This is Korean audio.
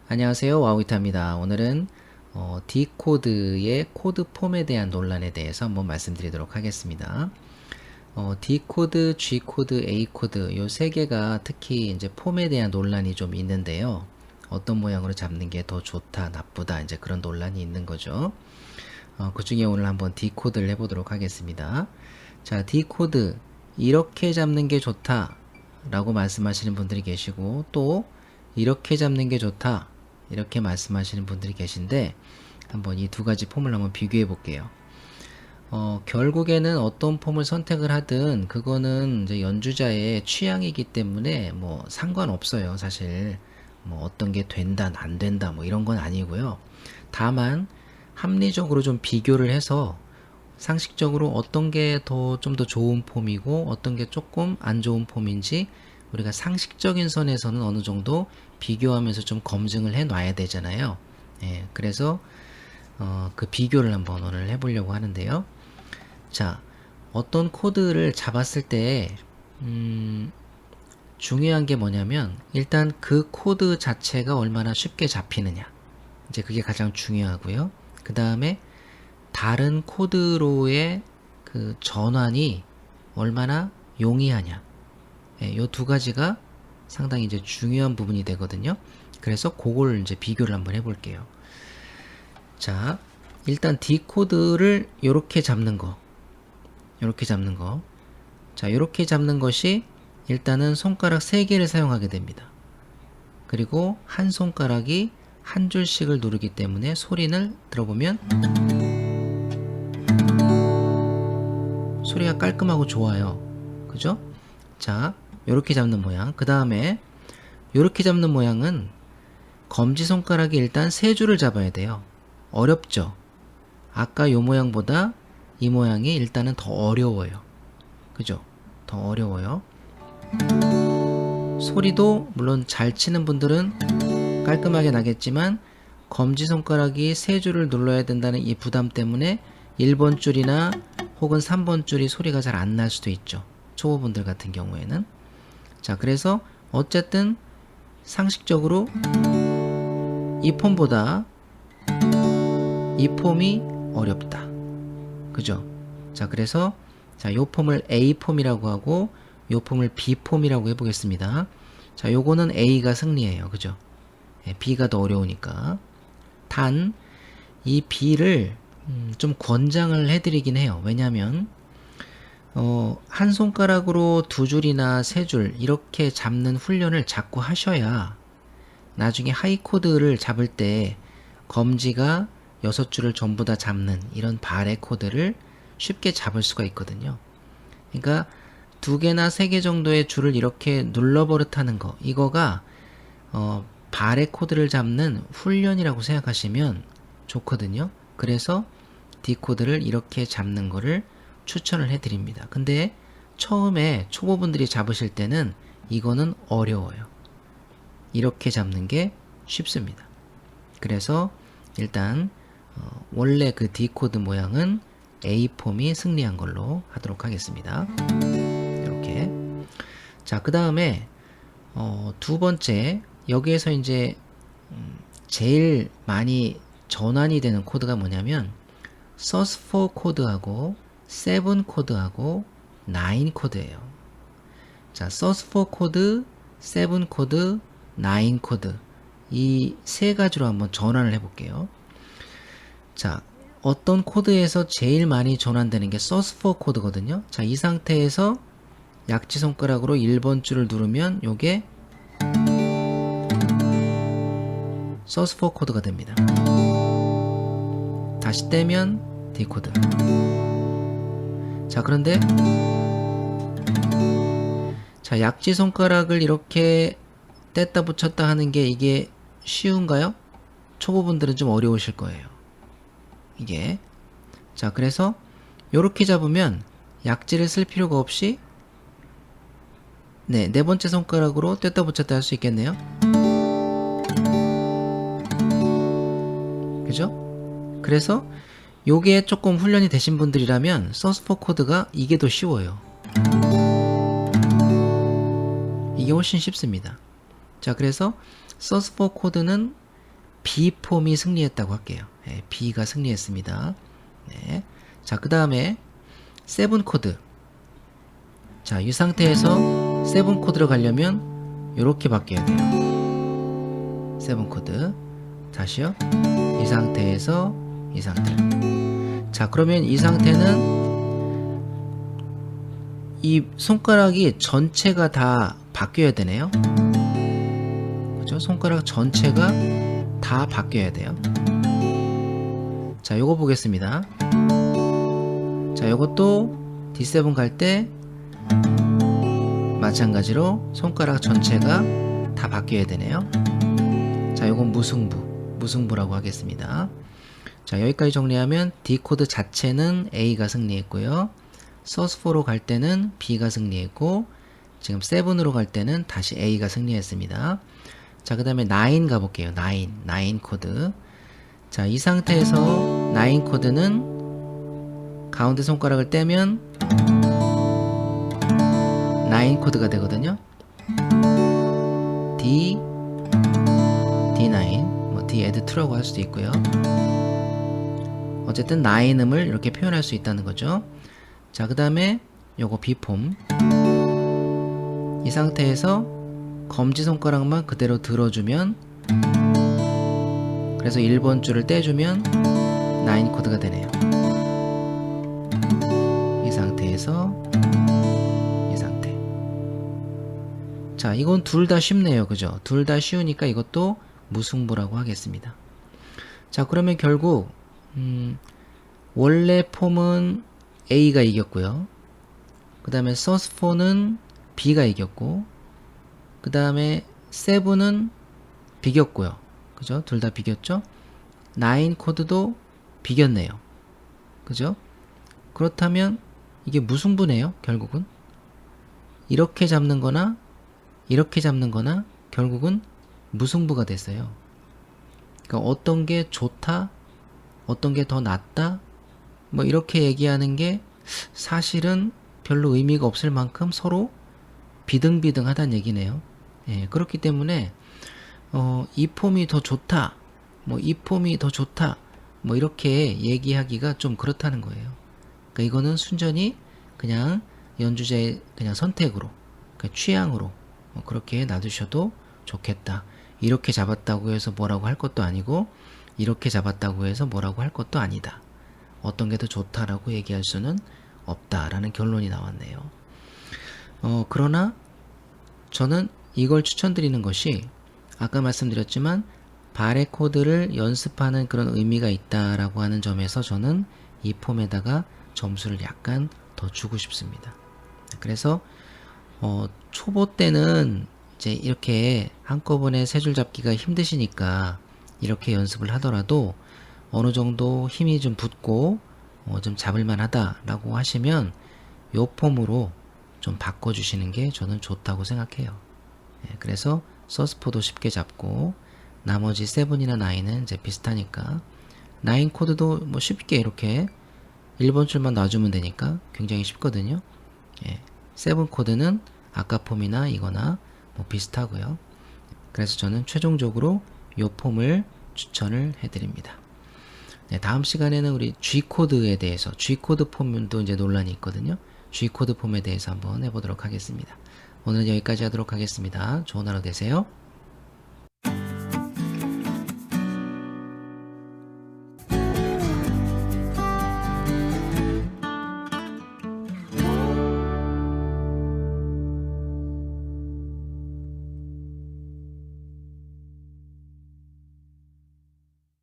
안녕하세요. 와우이타입니다. 오늘은 D코드의 코드 폼에 대한 논란에 대해서 한번 말씀드리도록 하겠습니다. D코드, G코드, A코드 요 세 개가 특히 이제 폼에 대한 논란이 좀 있는데요. 어떤 모양으로 잡는 게 더 좋다, 나쁘다 이제 그런 논란이 있는 거죠. 그 중에 오늘 한번 D코드를 해보도록 하겠습니다. 자, D코드 이렇게 잡는 게 좋다 라고 말씀하시는 분들이 계시고 또 이렇게 잡는 게 좋다 이렇게 말씀하시는 분들이 계신데 한번 이 두 가지 폼을 한번 비교해 볼게요. 결국에는 어떤 폼을 선택을 하든 그거는 이제 연주자의 취향이기 때문에 뭐 상관없어요. 사실 뭐 어떤 게 된다 안 된다 뭐 이런 건 아니고요. 다만 합리적으로 좀 비교를 해서 상식적으로 어떤 게 좀 더 좋은 폼이고 어떤 게 조금 안 좋은 폼인지 우리가 상식적인 선에서는 어느 정도 비교하면서 좀 검증을 해 놔야 되잖아요. 예, 그래서 그 비교를 한번 오늘 해보려고 하는데요. 자, 어떤 코드를 잡았을 때 중요한 게 뭐냐면 일단 그 코드 자체가 얼마나 쉽게 잡히느냐 이제 그게 가장 중요하고요. 그 다음에 다른 코드로의 그 전환이 얼마나 용이하냐. 예, 요 두 가지가 상당히 이제 중요한 부분이 되거든요. 그래서 그걸 이제 비교를 한번 해볼게요. 자, 일단 D 코드를 이렇게 잡는 거, 이렇게 잡는 거. 자, 이렇게 잡는 것이 일단은 손가락 3개를 사용하게 됩니다. 그리고 한 손가락이 한 줄씩을 누르기 때문에 소리를 들어보면 소리가 깔끔하고 좋아요. 그죠? 자, 요렇게 잡는 모양. 그 다음에 요렇게 잡는 모양은 검지손가락이 일단 3줄을 잡아야 돼요. 어렵죠? 아까 요 모양보다 이 모양이 일단은 더 어려워요. 그죠? 더 어려워요. 소리도 물론 잘 치는 분들은 깔끔하게 나겠지만 검지손가락이 3줄을 눌러야 된다는 이 부담 때문에 1번 줄이나 혹은 3번 줄이 소리가 잘 안 날 수도 있죠. 초보분들 같은 경우에는. 자, 그래서 어쨌든 상식적으로 이 폼보다 이 폼이 어렵다. 그죠? 자, 그래서 자, 요 폼을 A 폼이라고 하고 요 폼을 B 폼이라고 해보겠습니다. 자, 요거는 A가 승리해요. 그죠? 예, B가 더 어려우니까. 단, 이 B를 좀 권장을 해드리긴 해요. 왜냐면 한 손가락으로 2줄이나 3줄 이렇게 잡는 훈련을 자꾸 하셔야 나중에 하이 코드를 잡을 때 검지가 6줄을 전부 다 잡는 이런 바레 코드를 쉽게 잡을 수가 있거든요. 그러니까 2개나 3개 정도의 줄을 이렇게 눌러버릇하는 거 이거가 바레 코드를 잡는 훈련이라고 생각하시면 좋거든요. 그래서 D 코드를 이렇게 잡는 거를 추천을 해드립니다. 근데 처음에 초보분들이 잡으실 때는 이거는 어려워요. 이렇게 잡는 게 쉽습니다. 그래서 일단 원래 그 D 코드 모양은 A 폼이 승리한 걸로 하도록 하겠습니다. 이렇게. 자, 그 다음에 두 번째 여기에서 이제 제일 많이 전환이 되는 코드가 뭐냐면 sus4 코드하고 7 코드하고 9 코드예요. 자, sus4 코드, 7 코드, 9 코드 이 세 가지로 한번 전환을 해볼게요. 자, 어떤 코드에서 제일 많이 전환되는 게 sus4 코드거든요. 자, 이 상태에서 약지 손가락으로 1번 줄을 누르면 요게 sus4 코드가 됩니다. 다시 떼면 D 코드. 자, 그런데 자, 약지 손가락을 이렇게 뗐다 붙였다 하는 게 이게 쉬운가요? 초보분들은 좀 어려우실 거예요. 이게. 자, 그래서 요렇게 잡으면 약지를 쓸 필요가 없이 네 번째 손가락으로 뗐다 붙였다 할 수 있겠네요. 그죠? 그래서 요게 조금 훈련이 되신 분들이라면 sus4 코드가 이게 더 쉬워요. 이게 훨씬 쉽습니다. 자, 그래서 sus4 코드는 B 폼이 승리했다고 할게요. 예, B가 승리했습니다. 네. 자, 그 다음에 7 코드. 자, 이 상태에서 7 코드로 가려면 이렇게 바뀌어야 돼요. 7 코드. 다시요. 이 상태에서 이 상태. 자, 그러면 이 상태는 이 손가락이 전체가 다 바뀌어야 되네요. 그죠? 손가락 전체가 다 바뀌어야 돼요. 자, 요거 보겠습니다. 자, 요것도 D7 갈 때 마찬가지로 손가락 전체가 다 바뀌어야 되네요. 자, 요건 무승부라고 하겠습니다. 자, 여기까지 정리하면 D 코드 자체는 A가 승리했고요. sus4로 갈 때는 B가 승리했고, 지금 7으로 갈 때는 다시 A가 승리했습니다. 자, 그 다음에 9 가볼게요. 9 코드. 자, 이 상태에서 9 코드는 가운데 손가락을 떼면 9 코드가 되거든요. D, D9, 뭐 D add 2라고 할 수도 있고요. 어쨌든 9음을 이렇게 표현할 수 있다는 거죠. 자, 그 다음에 요거 B폼. 이 상태에서 검지손가락만 그대로 들어주면, 그래서 1번 줄을 떼주면 9 코드가 되네요. 이 상태에서 이 상태. 자, 이건 둘 다 쉽네요. 그죠? 둘 다 쉬우니까 이것도 무승부라고 하겠습니다. 자, 그러면 결국 원래 폼은 A가 이겼고요. 그 다음에 sus4는 B가 이겼고, 그 다음에 7은 비겼고요. 그죠? 둘 다 비겼죠? 9 코드도 비겼네요. 그죠? 그렇다면 이게 무승부네요. 결국은 이렇게 잡는 거나 이렇게 잡는 거나 결국은 무승부가 됐어요. 그러니까 어떤 게 좋다, 어떤 게 더 낫다, 뭐 이렇게 얘기하는 게 사실은 별로 의미가 없을 만큼 서로 비등비등하다는 얘기네요. 예, 그렇기 때문에 이 폼이 더 좋다, 뭐 이 폼이 더 좋다, 뭐 이렇게 얘기하기가 좀 그렇다는 거예요. 그러니까 이거는 순전히 그냥 연주자의 그냥 선택으로, 그러니까 취향으로 그렇게 놔두셔도 좋겠다. 이렇게 잡았다고 해서 뭐라고 할 것도 아니고, 이렇게 잡았다고 해서 뭐라고 할 것도 아니다. 어떤 게 더 좋다라고 얘기할 수는 없다라는 결론이 나왔네요. 그러나 저는 이걸 추천드리는 것이, 아까 말씀드렸지만 바레 코드를 연습하는 그런 의미가 있다라고 하는 점에서 저는 이 폼에다가 점수를 약간 더 주고 싶습니다. 그래서 초보 때는 이제 이렇게 한꺼번에 세 줄 잡기가 힘드시니까 이렇게 연습을 하더라도 어느 정도 힘이 좀 붙고 좀 잡을만 하다라고 하시면 요 폼으로 좀 바꿔주시는 게 저는 좋다고 생각해요. 예, 그래서 sus4도 쉽게 잡고, 나머지 7이나 9은 이제 비슷하니까 9 코드도 뭐 쉽게 이렇게 1번 줄만 놔주면 되니까 굉장히 쉽거든요. 예, 7 코드는 아까 폼이나 이거나 뭐 비슷하고요. 그래서 저는 최종적으로 요 폼을 추천을 해드립니다. 네, 다음 시간에는 우리 G 코드에 대해서, G 코드 폼도 이제 논란이 있거든요. G 코드 폼에 대해서 한번 해보도록 하겠습니다. 오늘은 여기까지 하도록 하겠습니다. 좋은 하루 되세요.